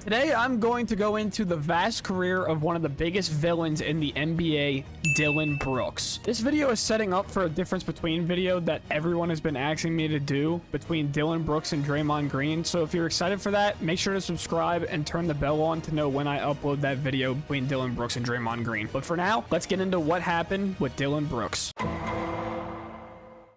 Today, I'm going to go into the vast career of one of the biggest villains in the NBA, Dillon Brooks. This video is setting up for a difference between video that everyone has been asking me to do between Dillon Brooks and Draymond Green. So if you're excited for that, make sure to subscribe and turn the bell on to know when I upload that video between Dillon Brooks and Draymond Green. But for now, let's get into what happened with Dillon Brooks.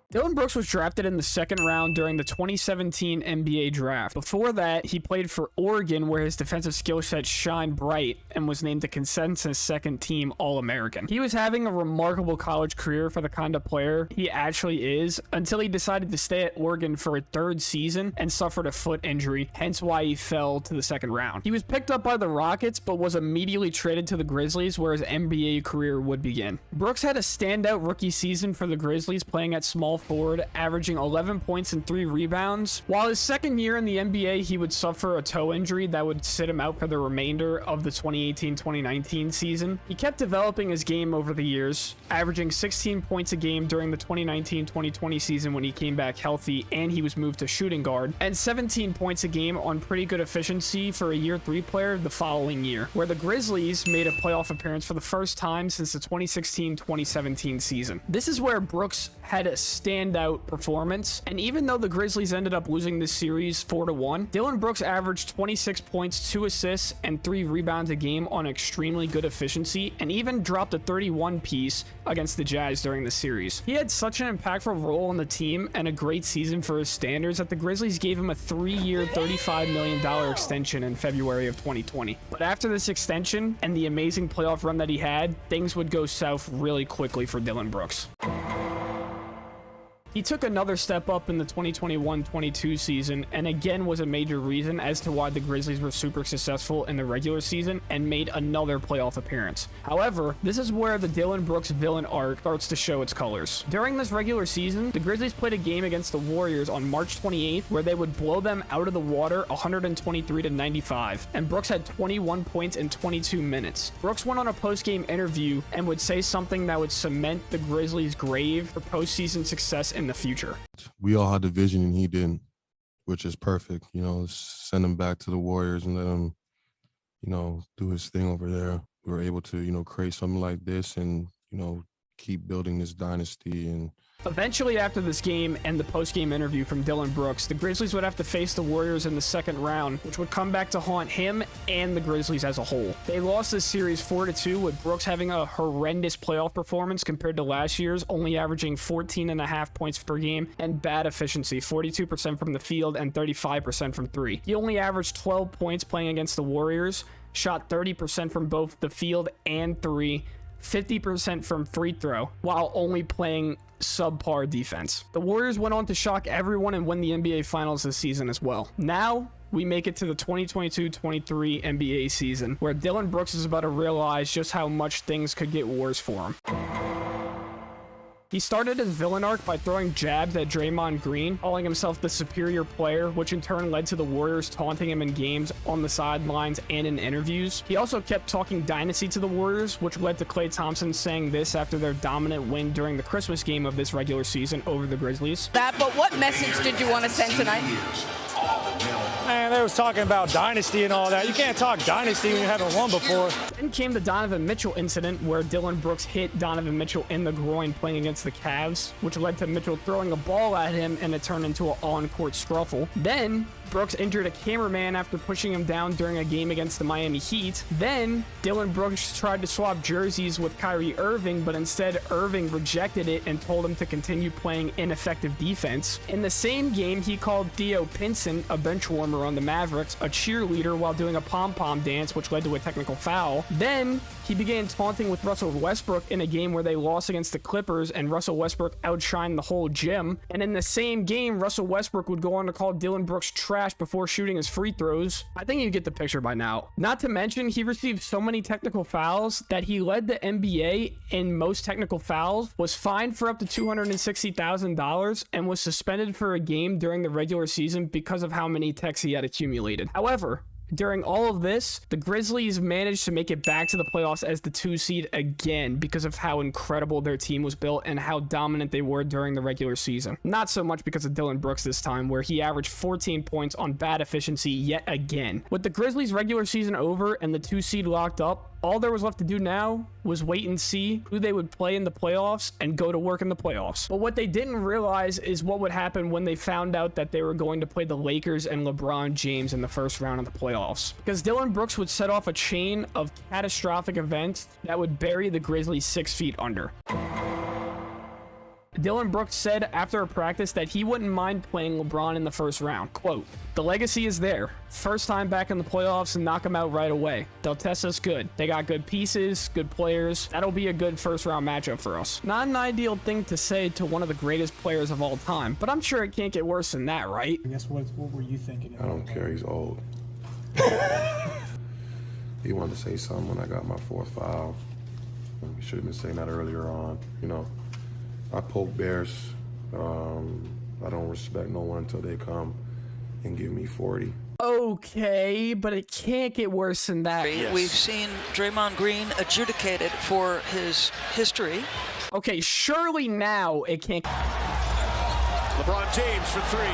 Dillon Brooks was drafted in the second round during the 2017 NBA draft. Before that, he played for Oregon, where his defensive skill set shined bright and was named a consensus second team All-American. He was having a remarkable college career for the kind of player he actually is, until he decided to stay at Oregon for a third season and suffered a foot injury, hence why he fell to the second round. He was picked up by the Rockets, but was immediately traded to the Grizzlies, where his NBA career would begin. Brooks had a standout rookie season for the Grizzlies, playing at small forward, averaging 11 points and 3 rebounds. While his second year in the NBA, he would suffer a toe injury that would sit him out for the remainder of the 2018-2019 season. He kept developing his game over the years, averaging 16 points a game during the 2019-2020 season when he came back healthy and he was moved to shooting guard, and 17 points a game on pretty good efficiency for a year 3 player the following year, where the Grizzlies made a playoff appearance for the first time since the 2016-2017 season. This is where Brooks had a standout performance, and even though the Grizzlies ended up losing this series 4-1, Dillon Brooks averaged 26 points, 2 assists, and 3 rebounds a game on extremely good efficiency, and even dropped a 31 piece against the Jazz during the series. He had such an impactful role on the team and a great season for his standards that the Grizzlies gave him a 3-year, $35 million extension in February of 2020. But after this extension and the amazing playoff run that he had, things would go south really quickly for Dillon Brooks. He took another step up in the 2021-22 season, and again was a major reason as to why the Grizzlies were super successful in the regular season and made another playoff appearance. However, this is where the Dillon Brooks villain arc starts to show its colors. During this regular season, the Grizzlies played a game against the Warriors on March 28th where they would blow them out of the water 123-95, and Brooks had 21 points in 22 minutes. Brooks went on a post-game interview and would say something that would cement the Grizzlies' grave for postseason success in the future. We all had the vision and he didn't, which is perfect. You know, send him back to the Warriors and let him, you know, do his thing over there. We were able to, you know, create something like this and, you know, keep building this dynasty. And eventually, after this game and the post-game interview from Dillon Brooks, the Grizzlies would have to face the Warriors in the second round, which would come back to haunt him and the Grizzlies as a whole. They lost this series 4-2, with Brooks having a horrendous playoff performance compared to last year's, only averaging 14.5 points per game and bad efficiency, 42% from the field and 35% from 3. He only averaged 12 points playing against the Warriors, shot 30% from both the field and 3, 50% from free throw, while only playing subpar defense. The Warriors went on to shock everyone and win the NBA Finals this season as well. Now, we make it to the 2022-23 NBA season, where Dillon Brooks is about to realize just how much things could get worse for him. He started his villain arc by throwing jabs at Draymond Green, calling himself the superior player, which in turn led to the Warriors taunting him in games, on the sidelines, and in interviews. He also kept talking dynasty to the Warriors, which led to Klay Thompson saying this after their dominant win during the Christmas game of this regular season over the Grizzlies. But what message did you want to send tonight? Man, they was talking about dynasty and all that. You can't talk dynasty when you haven't won before. Then came the Donovan Mitchell incident, where Dillon Brooks hit Donovan Mitchell in the groin playing against the Cavs, which led to Mitchell throwing a ball at him and it turned into an on-court scuffle. Then Brooks injured a cameraman after pushing him down during a game against the Miami Heat. Then Dillon Brooks tried to swap jerseys with Kyrie Irving, but instead Irving rejected it and told him to continue playing ineffective defense. In the same game, he called Theo Pinson, a bench warmer on the Mavericks, a cheerleader while doing a pom-pom dance, which led to a technical foul. Then he began taunting with Russell Westbrook in a game where they lost against the Clippers and Russell Westbrook outshined the whole gym. And in the same game, Russell Westbrook would go on to call Dillon Brooks trash before shooting his free throws. I think you get the picture by now. Not to mention, he received so many technical fouls that he led the NBA in most technical fouls, was fined for up to $260,000, and was suspended for a game during the regular season because of how many techs he had accumulated. However, During all of this, the Grizzlies managed to make it back to the playoffs as the 2 seed again because of how incredible their team was built and how dominant they were during the regular season. Not so much because of Dillon Brooks this time, where he averaged 14 points on bad efficiency yet again. With the Grizzlies' regular season over and the 2 seed locked up, all there was left to do now was wait and see who they would play in the playoffs and go to work in the playoffs. But what they didn't realize is what would happen when they found out that they were going to play the Lakers and LeBron James in the first round of the playoffs. Because Dillon Brooks would set off a chain of catastrophic events that would bury the Grizzlies 6 feet under. Dillon Brooks said after a practice that he wouldn't mind playing LeBron in the first round. Quote, "The legacy is there. First time back in the playoffs and knock them out right away. They'll test us good. They got good pieces, good players. That'll be a good first round matchup for us." Not an ideal thing to say to one of the greatest players of all time, but I'm sure it can't get worse than that, right? I guess what were you thinking? I don't care. He's old. He wanted to say something when I got my 4th foul. He should have been saying that earlier on. You know, I poke bears. I don't respect no one until they come and give me 40. Okay, but it can't get worse than that. Yes. We've seen Draymond Green adjudicated for his history. Okay, surely now it can't. LeBron James for 3.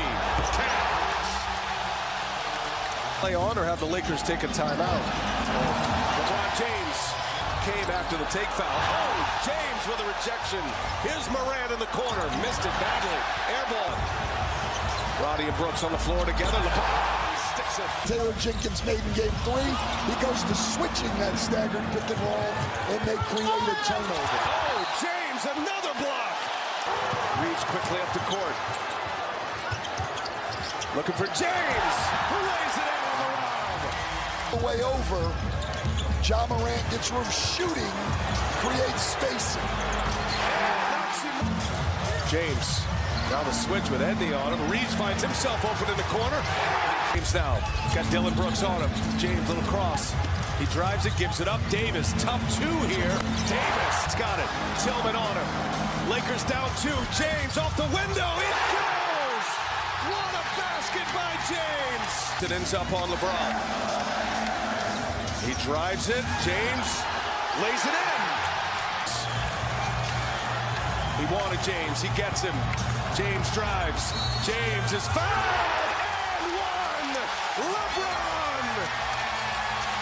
Play on or have the Lakers take a timeout. LeBron James came after the take foul. Oh, James with a rejection. Here's Morant in the corner. Missed it badly. Air ball. Roddy and Brooks on the floor together. LeBron sticks it. Taylor Jenkins made in game 3. He goes to switching that staggered pick and roll, and they create a turnover. Oh, James, another block. Reaves quickly up the court. Looking for James, who lays it in on the round. Way over. Ja Morant gets room shooting, creates spacing. James, now the switch with Edney on him. Reeves finds himself open in the corner. James now got Dillon Brooks on him. James, little cross. He drives it, gives it up. Davis, tough 2 here. Davis, it's got it. Tillman on him. Lakers down 2. James off the window. It goes! What a basket by James! It ends up on LeBron. He drives it. James lays it in. He wanted James. He gets him. James drives. James is fouled and 1. LeBron.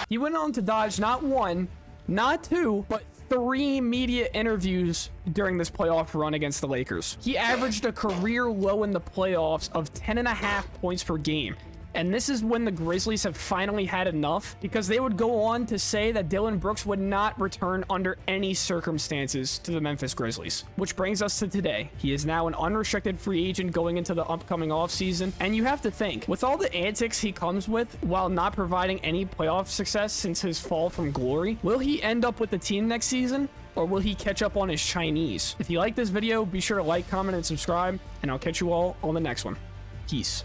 He went on to dodge not 1, not 2, but 3 media interviews during this playoff run against the Lakers. He averaged a career low in the playoffs of 10.5 points per game. And this is when the Grizzlies have finally had enough, because they would go on to say that Dillon Brooks would not return under any circumstances to the Memphis Grizzlies. Which brings us to today. He is now an unrestricted free agent going into the upcoming offseason. And you have to think, with all the antics he comes with, while not providing any playoff success since his fall from glory, will he end up with the team next season? Or will he catch up on his Chinese? If you like this video, be sure to like, comment, and subscribe, and I'll catch you all on the next one. Peace.